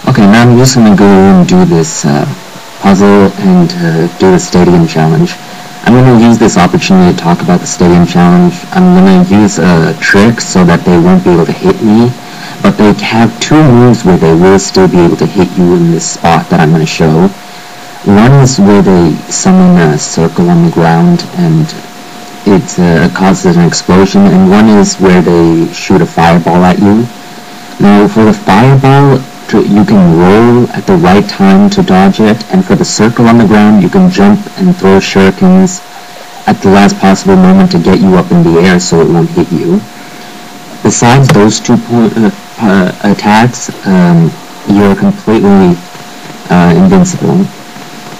Okay, now I'm just gonna go and do this puzzle and do the stadium challenge. I'm gonna use this opportunity to talk about the stadium challenge. I'm gonna use a trick so that they won't be able to hit me, but they have two moves where they will still be able to hit you in this spot that I'm gonna show. One is where they summon a circle on the ground and it causes an explosion, and one is where they shoot a fireball at you. Now for the fireball, you can roll at the right time to dodge it, and for the circle on the ground, you can jump and throw shurikens at the last possible moment to get you up in the air so it won't hit you. Besides those two attacks, you're completely invincible.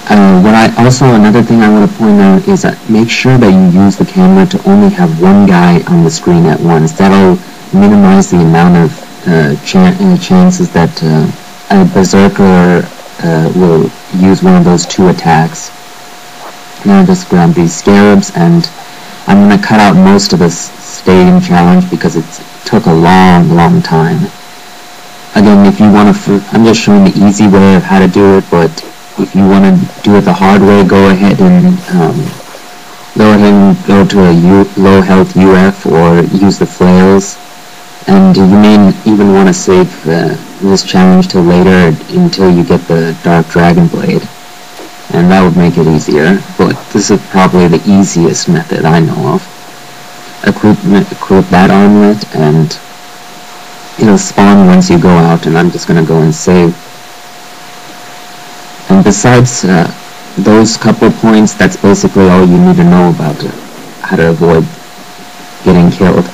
Another thing I want to point out is that make sure that you use the camera to only have one guy on the screen at once. That'll minimize the amount of chances that a berserker will use one of those two attacks. Now just grab these scarabs, and I'm going to cut out most of this stadium challenge because it took a long time. Again, if you want to, I'm just showing the easy way of how to do it, but if you want to do it the hard way, go ahead and go to a low health UF or use the flails. And you may even want to save this challenge till later until you get the Dark Dragon Blade. And that would make it easier, but this is probably the easiest method I know of. Equip that armlet, and it'll spawn once you go out, and I'm just going to go and save. And besides those couple points, that's basically all you need to know about how to avoid getting killed.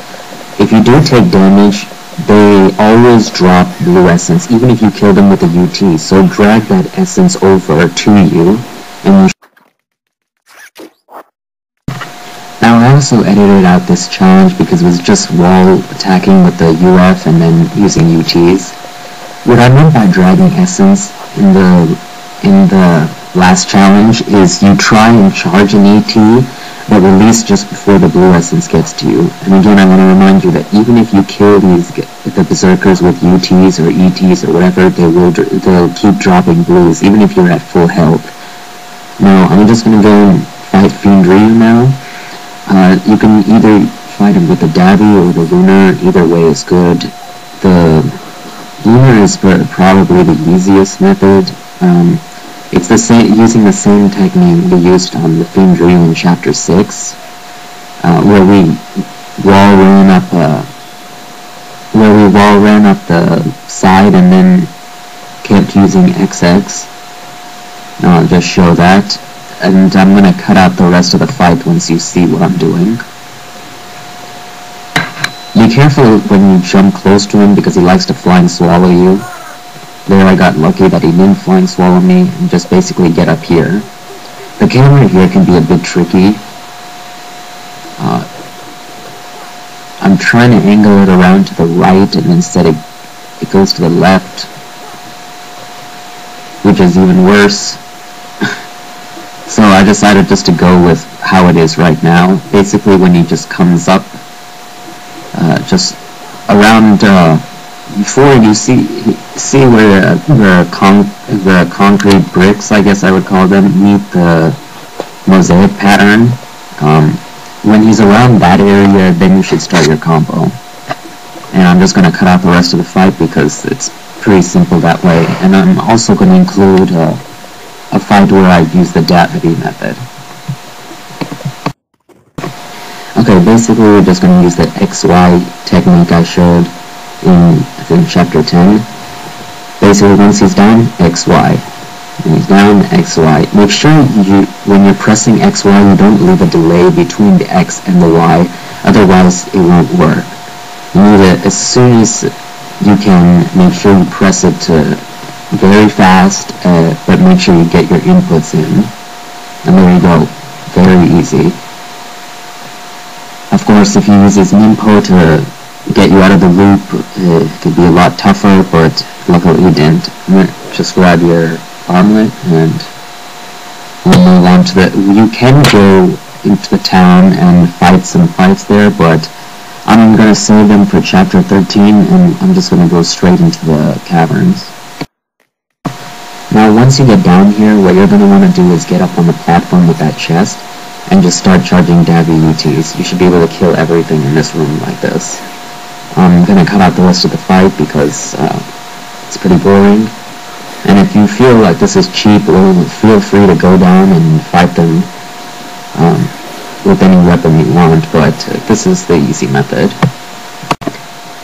If you do take damage, they always drop blue essence, even if you kill them with a UT, so drag that essence over to you, and you Now I also edited out this challenge because it was just wall attacking with the UF and then using UTs. What I meant by dragging essence in the last challenge is you try and charge an ET, but release just before the blue essence gets to you. And again, I want to remind you that even if you kill the berserkers with UTs or ETs or whatever, they'll keep dropping blues, even if you're at full health. Now, I'm just going to go and fight Fiend Ryu now. You can either fight him with the Dabi or the Lunar, either way is good. The Lunar is probably the easiest method. It's using the same technique we used on the Fiend Ryu in Chapter 6, where we wall ran up the side and then kept using XX. Now I'll just show that, and I'm going to cut out the rest of the fight once you see what I'm doing. Be careful when you jump close to him because he likes to flying swallow you. There I got lucky that he didn't flying swallow me and just basically get up here. The camera here can be a bit tricky. I'm trying to angle it around to the right, and instead it goes to the left, which is even worse. So I decided just to go with how it is right now. Basically when he just comes up, just around before you see where the concrete bricks, I guess I would call them, meet the mosaic pattern. When he's around that area, then you should start your combo. And I'm just going to cut out the rest of the fight because it's pretty simple that way. And I'm also going to include a fight where I use the Dabi method. Okay, basically we're just going to use the XY technique I showed in Chapter 10. Basically, once he's down, XY. When he's down, XY. Make sure when you're pressing XY, you don't leave a delay between the X and the Y, otherwise it won't work. You need it as soon as you can. Make sure you press it very fast, but make sure you get your inputs in. And there you go. Very easy. Of course, if you use his Ninpo to get you out of the loop, it could be a lot tougher, but luckily you didn't. Just grab your armlet and we'll move on to you can go into the town and fight some fights there, but I'm going to save them for Chapter 13, and I'm just going to go straight into the caverns. Now once you get down here, what you're going to want to do is get up on the platform with that chest and just start charging Dabby UTs. You should be able to kill everything in this room like this. I'm going to cut out the rest of the fight because it's pretty boring. And if you feel like this is cheap, feel free to go down and fight them with any weapon you want, but this is the easy method.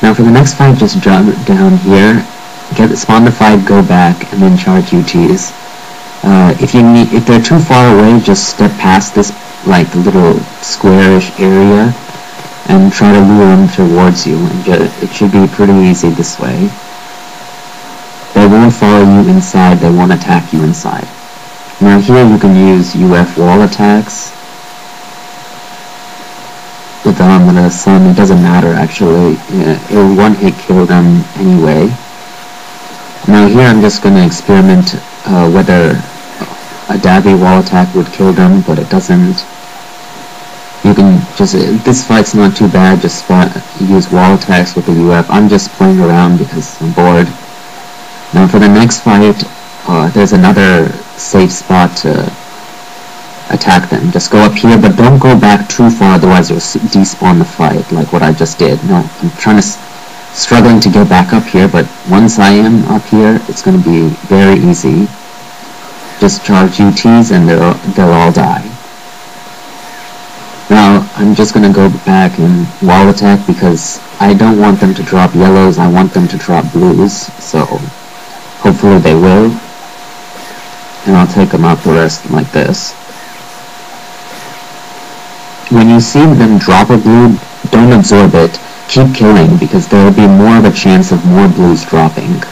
Now for the next fight, just jump down here, spawn the fight, go back, and then charge UTs. If they're too far away, just step past this like little squarish area and try to lure them towards you, and it should be pretty easy this way. They won't follow you inside, they won't attack you inside. Now here you can use UF wall attacks. With the sun, it doesn't matter actually, it will one-hit kill them anyway. Now here I'm just going to experiment whether a Dabby wall attack would kill them, but it doesn't. You can just, this fight's not too bad, just use wall attacks with the UF. I'm just playing around because I'm bored. Now for the next fight, there's another safe spot to attack them. Just go up here, but don't go back too far, otherwise you'll despawn the fight, like what I just did. No, I'm struggling to get back up here, but once I am up here, it's going to be very easy. Just charge UTs and they'll all die. Now, I'm just going to go back and wall attack because I don't want them to drop yellows, I want them to drop blues, so hopefully they will. And I'll take them out the rest like this. When you see them drop a blue, don't absorb it, keep killing because there will be more of a chance of more blues dropping.